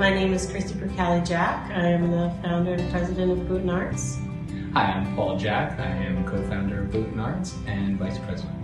My name is Christopher Jack. I am the founder and president of Boonton Arts. Hi, I'm Paul Jack. I am co-founder of Boonton Arts and vice president.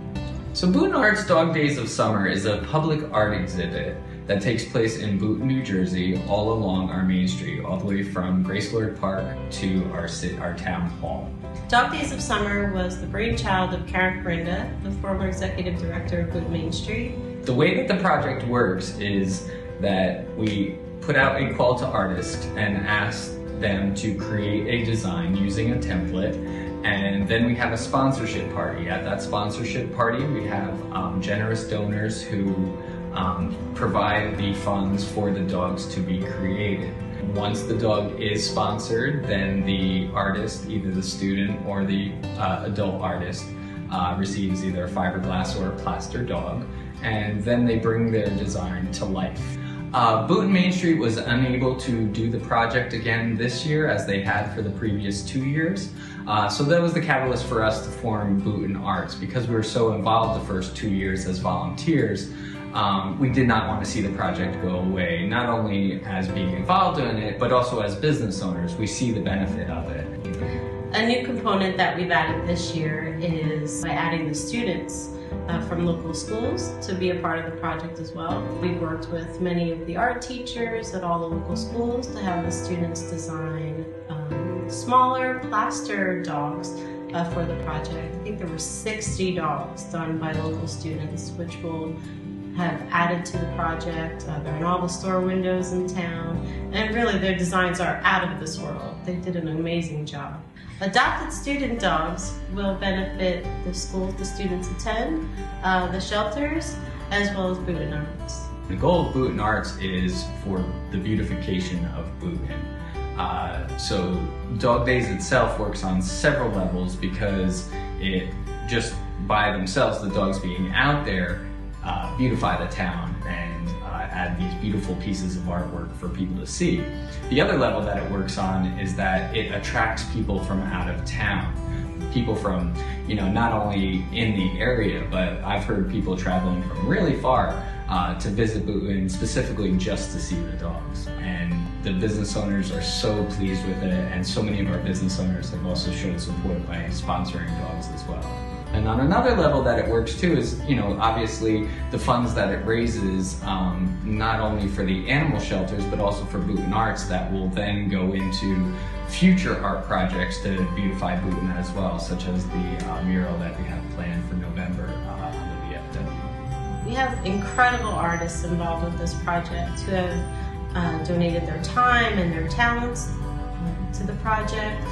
So Boonton Arts Dog Days of Summer is a public art exhibit that takes place in Boonton, New Jersey, all along our main street, all the way from Grace Lord Park to our town hall. Dog Days of Summer was the brainchild of Karen Corinda, the former executive director of Boonton Main Street. The way that the project works is that we put out a call to artists and ask them to create a design using a template, and then we have a sponsorship party. At that sponsorship party we have generous donors who provide the funds for the dogs to be created. Once the dog is sponsored, then the artist, either the student or the adult artist, receives either a fiberglass or a plaster dog, and then they bring their design to life. Boonton Main Street was unable to do the project again this year as they had for the previous 2 years. So that was the catalyst for us to form Boonton Arts. Because we were so involved the first 2 years as volunteers, we did not want to see the project go away, not only as being involved in it, but also as business owners. We see the benefit of it. A new component that we've added this year is by adding the students from local schools to be a part of the project as well. We've worked with many of the art teachers at all the local schools to have the students design smaller plaster dogs for the project. I think there were 60 dogs done by local students, which will have added to the project. They're in all the store windows in town, and really their designs are out of this world. They did an amazing job. Adopted student dogs will benefit the schools the students attend, the shelters, as well as Boonton Arts. The goal of Boonton Arts is for the beautification of Boonton. So Dog Days itself works on several levels because it just by themselves, the dogs being out there, beautify the town and add these beautiful pieces of artwork for people to see. The other level that it works on is that it attracts people from out of town. People from, not only in the area, but I've heard people traveling from really far to visit Boonton specifically just to see the dogs. And the business owners are so pleased with it, and so many of our business owners have also showed support by sponsoring dogs as well. And on another level that it works too is, obviously the funds that it raises, not only for the animal shelters, but also for Boonton Arts, that will then go into future art projects to beautify Boonton as well, such as the mural that we have planned for November on the VFW. We have incredible artists involved with this project who have donated their time and their talents to the project.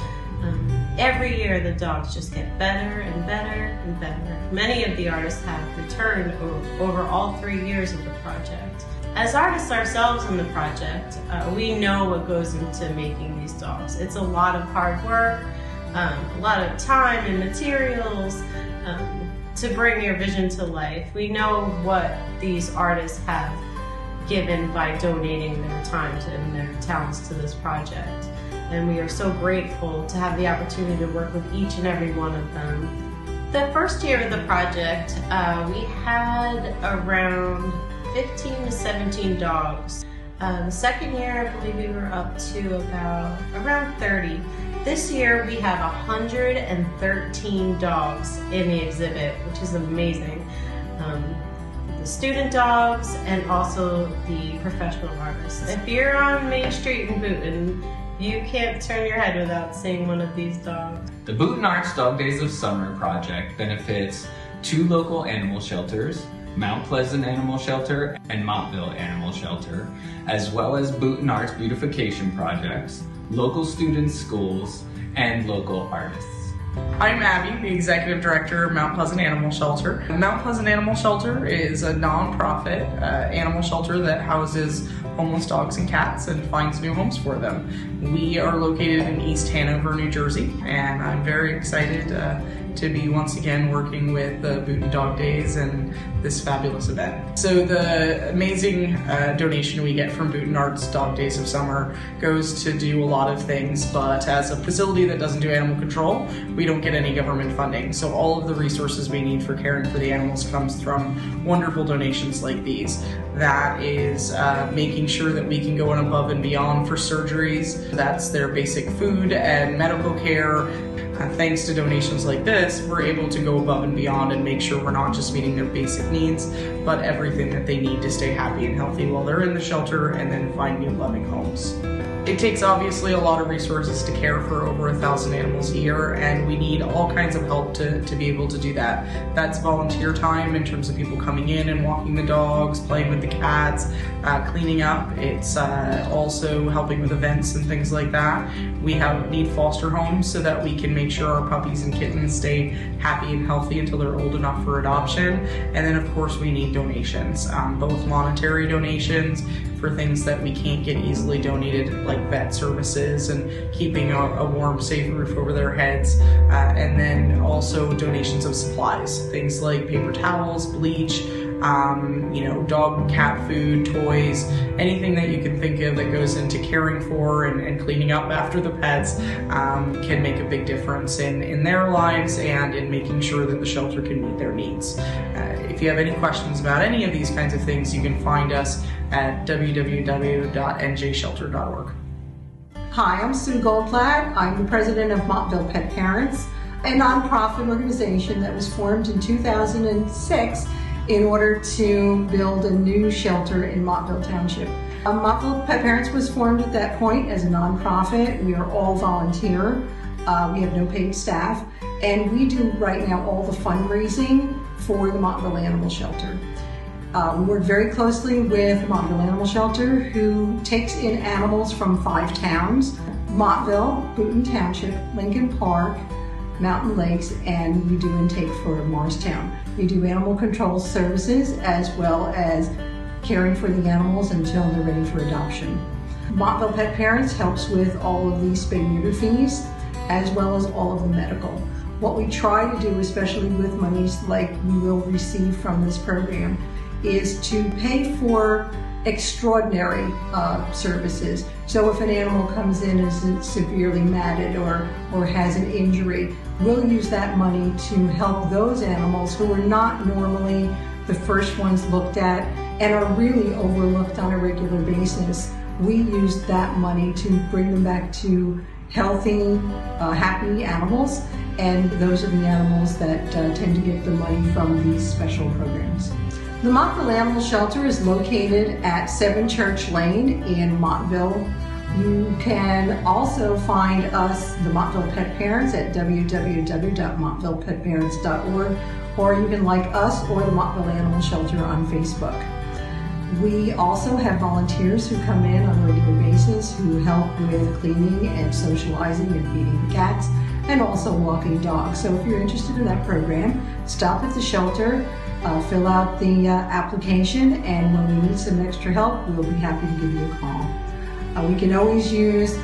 Every year the dogs just get better and better and better. Many of the artists have returned over all 3 years of the project. As artists ourselves in the project, we know what goes into making these dogs. It's a lot of hard work, a lot of time and materials to bring your vision to life. We know what these artists have given by donating their time and their talents to this project. And we are so grateful to have the opportunity to work with each and every one of them. The first year of the project, we had around 15 to 17 dogs. The second year, I believe we were up to around 30. This year, we have 113 dogs in the exhibit, which is amazing. The student dogs and also the professional artists. If you're on Main Street in Boonton, you can't turn your head without seeing one of these dogs. The Boonton Arts Dog Days of Summer project benefits 2 local animal shelters, Mount Pleasant Animal Shelter and Montville Animal Shelter, as well as Boonton Arts beautification projects, local students' schools, and local artists. I'm Abby, the Executive Director of Mount Pleasant Animal Shelter. Mount Pleasant Animal Shelter is a non-profit animal shelter that houses homeless dogs and cats and finds new homes for them. We are located in East Hanover, New Jersey, and I'm very excited to be once again working with the Boonton Dog Days and this fabulous event. So the amazing donation we get from Boonton Arts Dog Days of Summer goes to do a lot of things, but as a facility that doesn't do animal control, we don't get any government funding. So all of the resources we need for caring for the animals comes from wonderful donations like these. That is making sure that we can go above and beyond for surgeries. That's their basic food and medical care. Thanks to donations like this, we're able to go above and beyond and make sure we're not just meeting their basic needs, but everything that they need to stay happy and healthy while they're in the shelter and then find new loving homes. It takes obviously a lot of resources to care for over 1,000 animals a year, and we need all kinds of help to be able to do that. That's volunteer time in terms of people coming in and walking the dogs, playing with the cats, cleaning up. It's also helping with events and things like that. We need foster homes so that we can make sure our puppies and kittens stay happy and healthy until they're old enough for adoption. And then of course we need donations, both monetary donations for things that we can't get easily donated, like vet services and keeping a warm, safe roof over their heads, and then also donations of supplies, things like paper towels, bleach, dog and cat food, toys, anything that you can think of that goes into caring for and cleaning up after the pets can make a big difference in their lives and in making sure that the shelter can meet their needs. If you have any questions about any of these kinds of things, you can find us at www.njshelter.org. Hi, I'm Sue Goldblatt. I'm the president of Montville Pet Parents, a nonprofit organization that was formed in 2006 in order to build a new shelter in Montville Township. Montville Pet Parents was formed at that point as a nonprofit. We are all volunteer. We have no paid staff, and we do right now all the fundraising for the Montville Animal Shelter. We work very closely with Montville Animal Shelter, who takes in animals from 5 towns: Montville, Boonton Township, Lincoln Park, Mountain Lakes, and we do intake for Morristown. We do animal control services as well as caring for the animals until they're ready for adoption. Montville Pet Parents helps with all of the spay-neuter fees as well as all of the medical. What we try to do, especially with monies like we will receive from this program, is to pay for extraordinary services. So if an animal comes in and is severely matted or has an injury, we'll use that money to help those animals who are not normally the first ones looked at and are really overlooked on a regular basis. We use that money to bring them back to healthy, happy animals, and those are the animals that tend to get the money from these special programs. The Montville Animal Shelter is located at 7 Church Lane in Montville. You can also find us, the Montville Pet Parents, at www.montvillepetparents.org, or you can like us or the Montville Animal Shelter on Facebook. We also have volunteers who come in on a regular basis who help with cleaning and socializing and feeding the cats and also walking dogs. So if you're interested in that program, stop at the shelter, fill out the application, and when we need some extra help, we'll be happy to give you a call. We can always use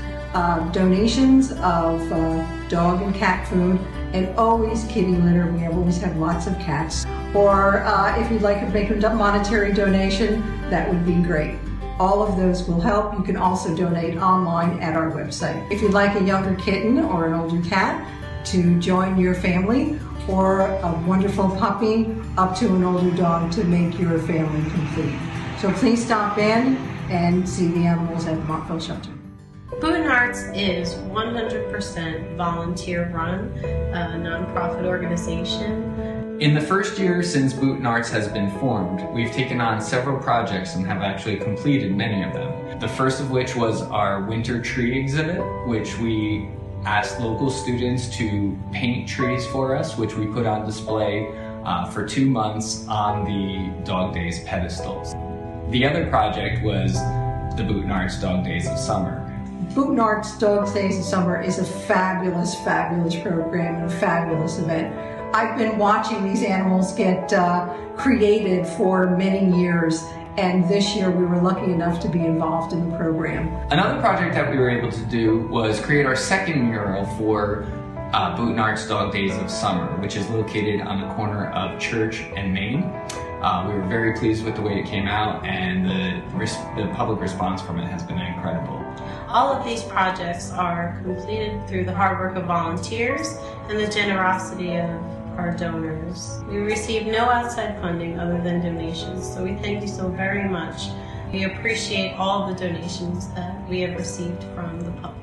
donations of dog and cat food, and always kitty litter. We always have lots of cats. Or if you'd like to make a monetary donation, that would be great. All of those will help. You can also donate online at our website. If you'd like a younger kitten or an older cat to join your family, or a wonderful puppy up to an older dog to make your family complete. So please stop in and see the animals at the Montville Shelter. Boonton Arts is 100% volunteer-run, a nonprofit organization. In the first year since Boonton Arts has been formed, we've taken on several projects and have actually completed many of them. The first of which was our winter tree exhibit, which we asked local students to paint trees for us, which we put on display for 2 months on the Dog Days pedestals. The other project was the Boonton Arts Dog Days of Summer. Boonton Arts Dog Days of Summer is a fabulous, fabulous program and a fabulous event. I've been watching these animals get created for many years, and this year we were lucky enough to be involved in the program. Another project that we were able to do was create our second mural for Boonton Arts Dog Days of Summer, which is located on the corner of Church and Main. We were very pleased with the way it came out, and the public response from it has been incredible. All of these projects are completed through the hard work of volunteers and the generosity of our donors. We receive no outside funding other than donations, so we thank you so very much. We appreciate all the donations that we have received from the public.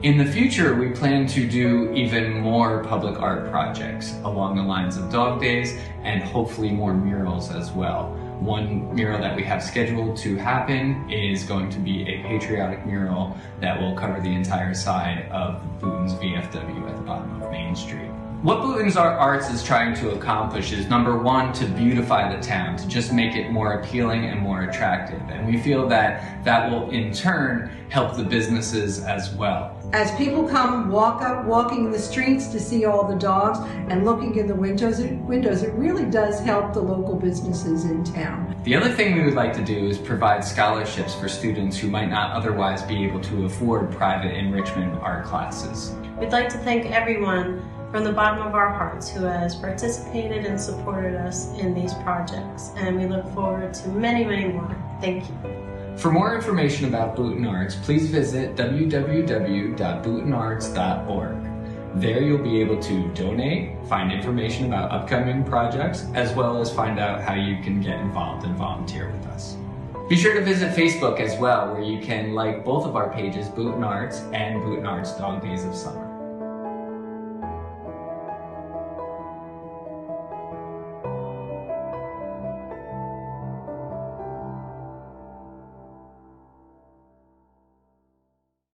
In the future, we plan to do even more public art projects along the lines of Dog Days and hopefully more murals as well. One mural that we have scheduled to happen is going to be a patriotic mural that will cover the entire side of Boonton's VFW at the bottom of Main Street. What Boonton Arts is trying to accomplish is, number one, to beautify the town, to just make it more appealing and more attractive. And we feel that that will in turn help the businesses as well. As people come walking the streets to see all the dogs and looking in the windows, it really does help the local businesses in town. The other thing we would like to do is provide scholarships for students who might not otherwise be able to afford private enrichment art classes. We'd like to thank everyone from the bottom of our hearts who has participated and supported us in these projects, and we look forward to many, many more. Thank you. For more information about Boonton Arts, please visit www.boontonarts.org. There you'll be able to donate, find information about upcoming projects, as well as find out how you can get involved and volunteer with us. Be sure to visit Facebook as well, where you can like both of our pages, Boonton Arts and Boonton Arts Dog Days of Summer.